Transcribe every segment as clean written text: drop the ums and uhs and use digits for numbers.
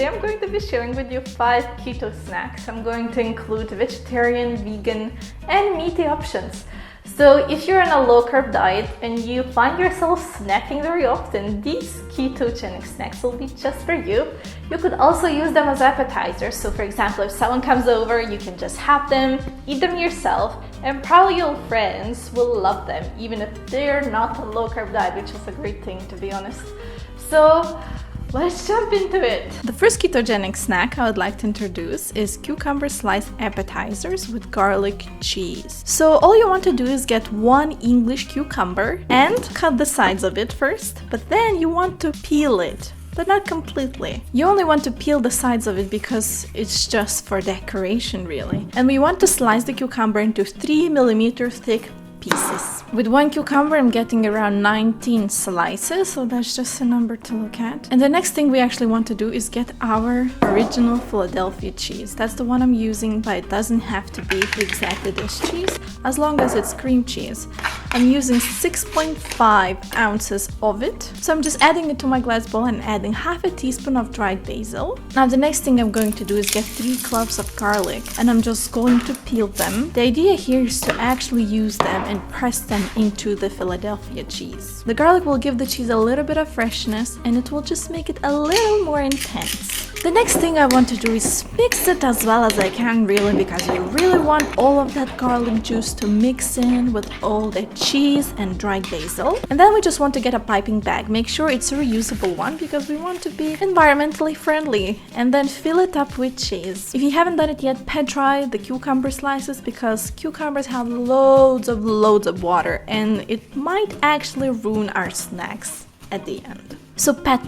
today I'm going to be sharing with you 5 keto snacks. I'm going to include vegetarian, vegan, and meaty options. So if you're on a low-carb diet and you find yourself snacking very often, these ketogenic snacks will be just for you. You could also use them as appetizers. So for example, if someone comes over, you can just have them, eat them yourself, and probably your friends will love them, even if they're not on low-carb diet, which is a great thing, to be honest. So let's jump into it. The first ketogenic snack I would like to introduce is cucumber slice appetizers with garlic cheese. So all you want to do is get 1 English cucumber and cut the sides of it first, but then you want to peel it, but not completely. You only want to peel the sides of it because it's just for decoration really. And we want to slice the cucumber into 3mm thick pieces. With 1 cucumber, I'm getting around 19 slices, so that's just a number to look at. And the next thing we actually want to do is get our original Philadelphia cheese. That's the one I'm using, but it doesn't have to be exactly this cheese, as long as it's cream cheese. I'm using 6.5 ounces of it. So I'm just adding it to my glass bowl and adding half a teaspoon of dried basil. Now the next thing I'm going to do is get 3 cloves of garlic, and I'm just going to peel them. The idea here is to actually use them and press them into the Philadelphia cheese. The garlic will give the cheese a little bit of freshness, and it will just make it a little more intense. The next thing I want to do is mix it as well as I can really, because you really want all of that garlic juice to mix in with all the cheese and dried basil. And then we just want to get a piping bag. Make sure it's a reusable one because we want to be environmentally friendly. And then fill it up with cheese. If you haven't done it yet, pat dry the cucumber slices because cucumbers have loads of water and it might actually ruin our snacks at the end. So pat,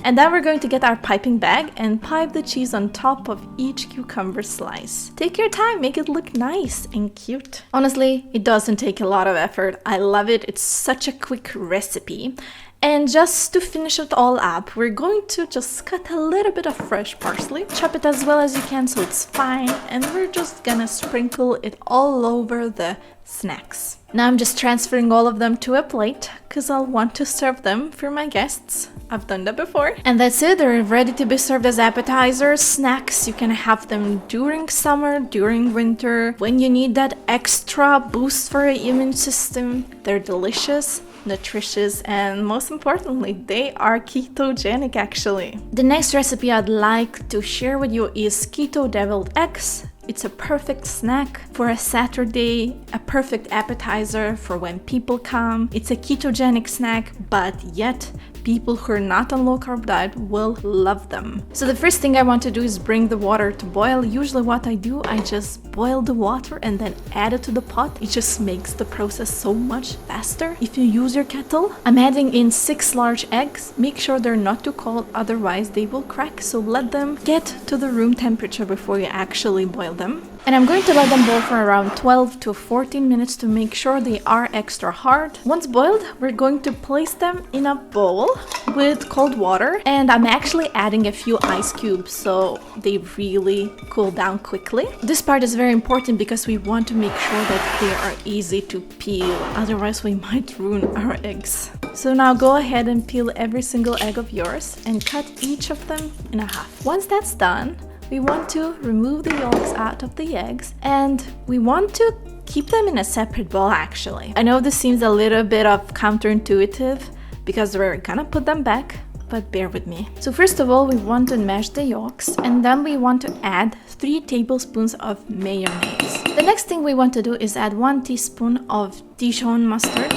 and then we're going to get our piping bag and pipe the cheese on top of each cucumber slice. Take your time, make it look nice and cute. Honestly, it doesn't take a lot of effort. I love it. It's such a quick recipe. And just to finish it all up, we're going to just cut a little bit of fresh parsley, chop it as well as you can so it's fine, and we're just gonna sprinkle it all over the snacks. Now I'm just transferring all of them to a plate because I'll want to serve them for my guests. I've done that before. And that's it, they're ready to be served as appetizers, snacks. You can have them during summer, during winter, when you need that extra boost for your immune system. They're delicious, nutritious, and most importantly, they are ketogenic actually. The next recipe I'd like to share with you is keto deviled eggs. It's a perfect snack for a Saturday, a perfect appetizer for when people come. It's a ketogenic snack, but yet people who are not on low-carb diet will love them. So the first thing I want to do is bring the water to boil. Usually what I do, I just boil the water and then add it to the pot. It just makes the process so much faster if you use your kettle. I'm adding in 6 large eggs. Make sure they're not too cold, otherwise they will crack. So let them get to the room temperature before you actually boil them. And I'm going to let them boil for around 12 to 14 minutes to make sure they are extra hard. Once boiled, we're going to place them in a bowl with cold water, and I'm actually adding a few ice cubes so they really cool down quickly. This part is very important because we want to make sure that they are easy to peel, otherwise we might ruin our eggs. So now go ahead and peel every single egg of yours and cut each of them in half. Once that's done, we want to remove the yolks out of the eggs, and we want to keep them in a separate bowl actually. I know this seems a little bit of counterintuitive because we're gonna put them back, but bear with me. So first of all, we want to mash the yolks, and then we want to add 3 tablespoons of mayonnaise. The next thing we want to do is add 1 teaspoon of Dijon mustard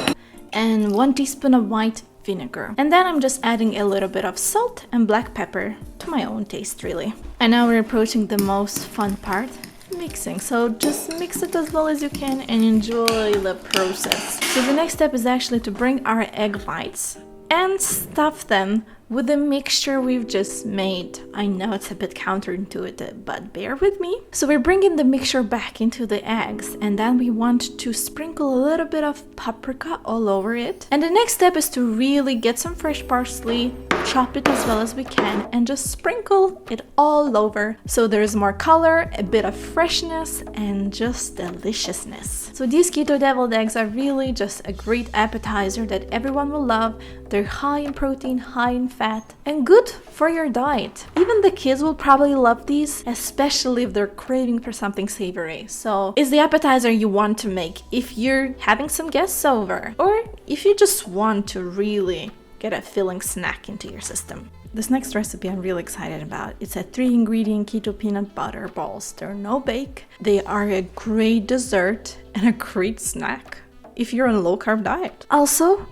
and 1 teaspoon of white vinegar. And then I'm just adding a little bit of salt and black pepper to my own taste really. And now we're approaching the most fun part, mixing. So just mix it as well as you can and enjoy the process. So the next step is actually to bring our egg whites and stuff them with the mixture we've just made. I know it's a bit counterintuitive, but bear with me. So we're bringing the mixture back into the eggs, and then we want to sprinkle a little bit of paprika all over it. And the next step is to really get some fresh parsley, chop it as well as we can and just sprinkle it all over so there's more color, a bit of freshness, and just deliciousness. So these keto deviled eggs are really just a great appetizer that everyone will love. They're high in protein, high in fat, and good for your diet. Even the kids will probably love these, especially if they're craving for something savory. So it's the appetizer you want to make if you're having some guests over, or if you just want to really get a filling snack into your system. This next recipe I'm really excited about. It's a 3-ingredient keto peanut butter balls. They're no bake. They are a great dessert and a great snack if you're on a low-carb diet. Also,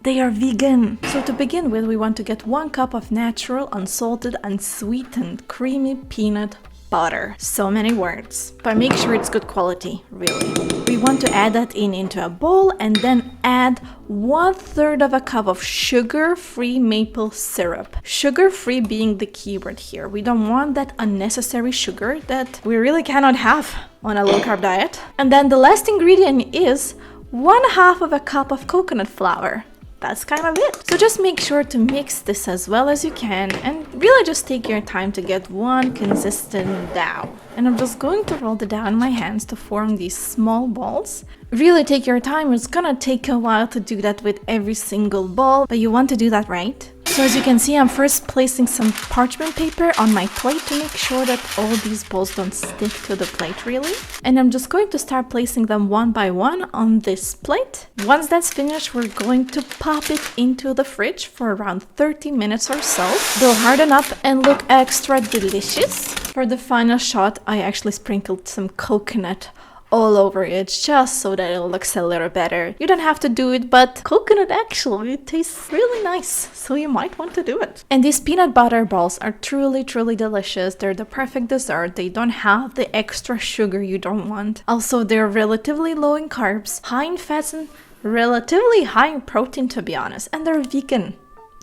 they are vegan. So to begin with, we want to get 1 cup of natural, unsalted, unsweetened, creamy peanut butter. So many words, but make sure it's good quality, really. We want to add that into a bowl and then add 1/3 of a cup of sugar-free maple syrup. Sugar-free being the key word here. We don't want that unnecessary sugar that we really cannot have on a low-carb diet. And then the last ingredient is 1/2 of a cup of coconut flour. That's kind of it. So just make sure to mix this as well as you can and really just take your time to get one consistent dough. And I'm just going to roll the dough in my hands to form these small balls. Really take your time. It's gonna take a while to do that with every single ball, but you want to do that right. So as you can see, I'm first placing some parchment paper on my plate to make sure that all these balls don't stick to the plate really. And I'm just going to start placing them one by one on this plate. Once that's finished, we're going to pop it into the fridge for around 30 minutes or so. They'll harden up and look extra delicious. For the final shot, I actually sprinkled some coconut all over it just so that it looks a little better. You don't have to do it, but coconut actually tastes really nice, so you might want to do it. And these peanut butter balls are truly delicious. They're the perfect dessert. They don't have the extra sugar you don't want. Also, they're relatively low in carbs, high in fats, and relatively high in protein, to be honest, and they're vegan.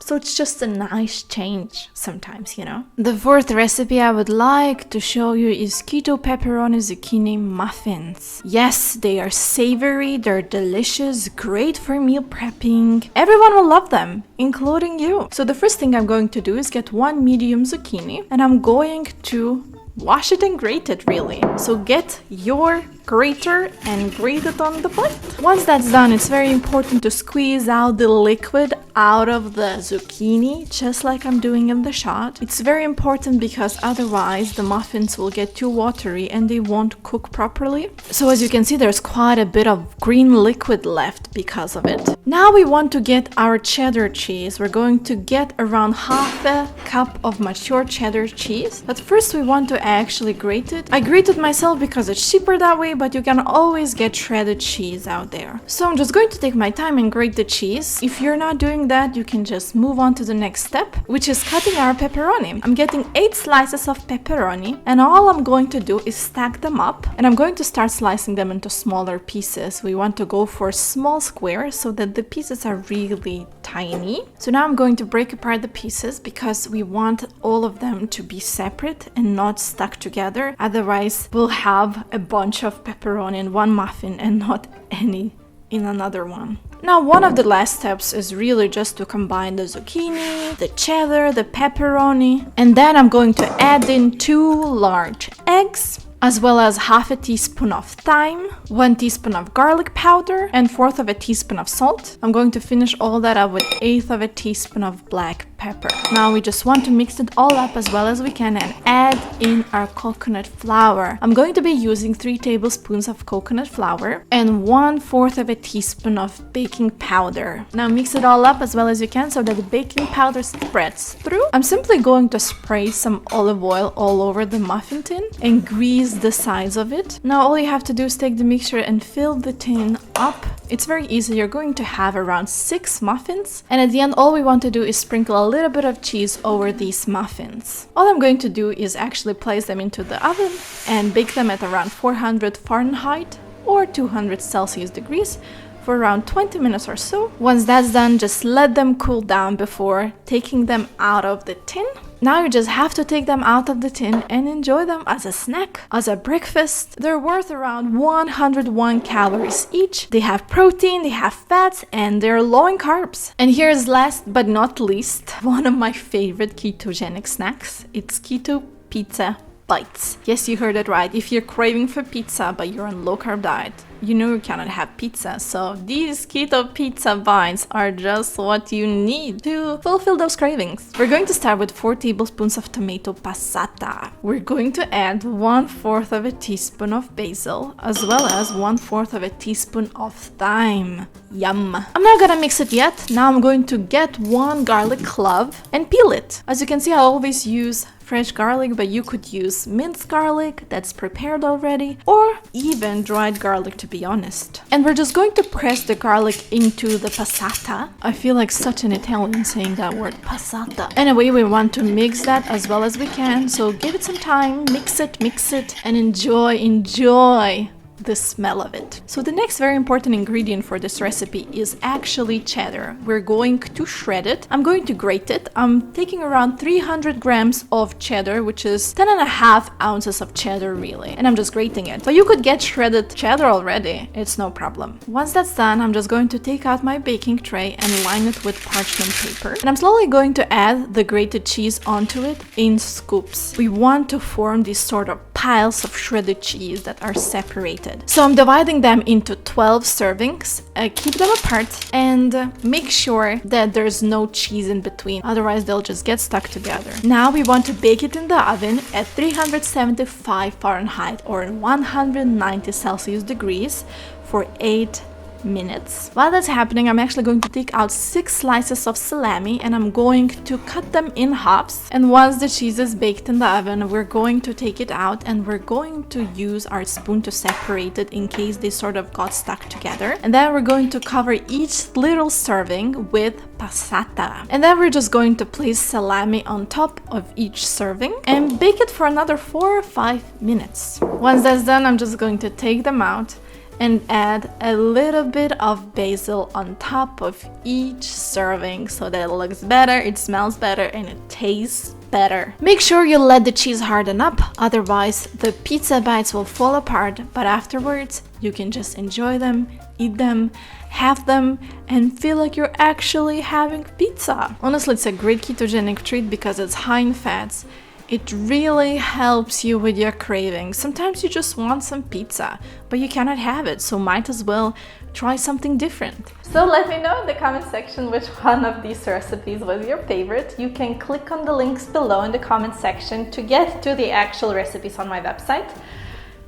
So it's just a nice change sometimes, you know. The 4th recipe I would like to show you is keto pepperoni zucchini muffins. Yes, they are savory, they're delicious, great for meal prepping. Everyone will love them, including you. So the first thing I'm going to do is get 1 medium zucchini and I'm going to wash it and grate it really. So get your grater and grate it on the plate. Once that's done, it's very important to squeeze out the liquid out of the zucchini, just like I'm doing in the shot. It's very important because otherwise the muffins will get too watery and they won't cook properly. So as you can see, there's quite a bit of green liquid left because of it. Now we want to get our cheddar cheese. We're going to get around 1/2 cup of mature cheddar cheese. But first we want to actually grate it. I grate it myself because it's cheaper that way, but you can always get shredded cheese out there. So I'm just going to take my time and grate the cheese. If you're not doing that, you can just move on to the next step, which is cutting our pepperoni. I'm getting 8 slices of pepperoni, and all I'm going to do is stack them up, and I'm going to start slicing them into smaller pieces. We want to go for small squares so that the pieces are really tiny. So now I'm going to break apart the pieces because we want all of them to be separate and not stuck together. Otherwise, we'll have a bunch of pepperoni in one muffin and not any in another one. Now, one of the last steps is really just to combine the zucchini, the cheddar, the pepperoni, and then I'm going to add in 2 large eggs, as well as 1/2 teaspoon of thyme, 1 teaspoon of garlic powder, and 1/4 teaspoon of salt. I'm going to finish all that up with 1/8 teaspoon of black pepper. Now we just want to mix it all up as well as we can and add in our coconut flour. I'm going to be using 3 tablespoons of coconut flour and 1/4 teaspoon of baking powder. Now mix it all up as well as you can so that the baking powder spreads through. I'm simply going to spray some olive oil all over the muffin tin and grease the sides of it. Now all you have to do is take the mixture and fill the tin up. It's very easy. You're going to have around 6 muffins, and at the end all we want to do is sprinkle a little bit of cheese over these muffins. All I'm going to do is actually place them into the oven and bake them at around 400 Fahrenheit or 200 Celsius degrees for around 20 minutes or so. Once that's done, just let them cool down before taking them out of the tin. Now you just have to take them out of the tin and enjoy them as a snack, as a breakfast. They're worth around 101 calories each. They have protein, they have fats, and they're low in carbs. And here's last but not least, one of my favorite ketogenic snacks. It's keto pizza bites. Yes, you heard it right. If you're craving for pizza but you're on low carb diet, you know you cannot have pizza. So these keto pizza bites are just what you need to fulfill those cravings. We're going to start with 4 tablespoons of tomato passata. We're going to add 1/4 of a teaspoon of basil, as well as 1/4 of a teaspoon of thyme. Yum. I'm not gonna mix it yet. Now I'm going to get 1 garlic clove and peel it. As you can see, I always use fresh garlic, but you could use minced garlic that's prepared already, or even dried garlic, to be honest. And we're just going to press the garlic into the passata. I feel like such an Italian saying that word, passata. Anyway, we want to mix that as well as we can, so give it some time, mix it, and enjoy the smell of it. So the next very important ingredient for this recipe is actually cheddar. We're going to shred it. I'm going to grate it. I'm taking around 300 grams of cheddar, which is 10.5 ounces of cheddar really, and I'm just grating it. But you could get shredded cheddar already, it's no problem. Once that's done, I'm just going to take out my baking tray and line it with parchment paper, and I'm slowly going to add the grated cheese onto it in scoops. We want to form these sort of piles of shredded cheese that are separated. So I'm dividing them into 12 servings, keep them apart, and make sure that there's no cheese in between, otherwise they'll just get stuck together. Now we want to bake it in the oven at 375 Fahrenheit or 190 Celsius degrees for 8 minutes. While that's happening, I'm actually going to take out 6 slices of salami and I'm going to cut them in halves. And once the cheese is baked in the oven, we're going to take it out and we're going to use our spoon to separate it in case they sort of got stuck together. And then we're going to cover each little serving with passata. And then we're just going to place salami on top of each serving and bake it for another 4 or 5 minutes. Once that's done, I'm just going to take them out and add a little bit of basil on top of each serving so that it looks better, it smells better, and it tastes better. Make sure you let the cheese harden up, otherwise the pizza bites will fall apart, but afterwards you can just enjoy them, eat them, have them, and feel like you're actually having pizza. Honestly, it's a great ketogenic treat because it's high in fats. It really helps you with your cravings. Sometimes you just want some pizza, but you cannot have it, so might as well try something different. So let me know in the comment section which one of these recipes was your favorite. You can click on the links below in the comment section to get to the actual recipes on my website.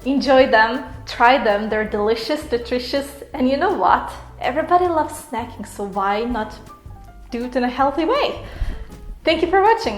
Enjoy them, try them, they're delicious, nutritious, and you know what? Everybody loves snacking, so why not do it in a healthy way? Thank you for watching.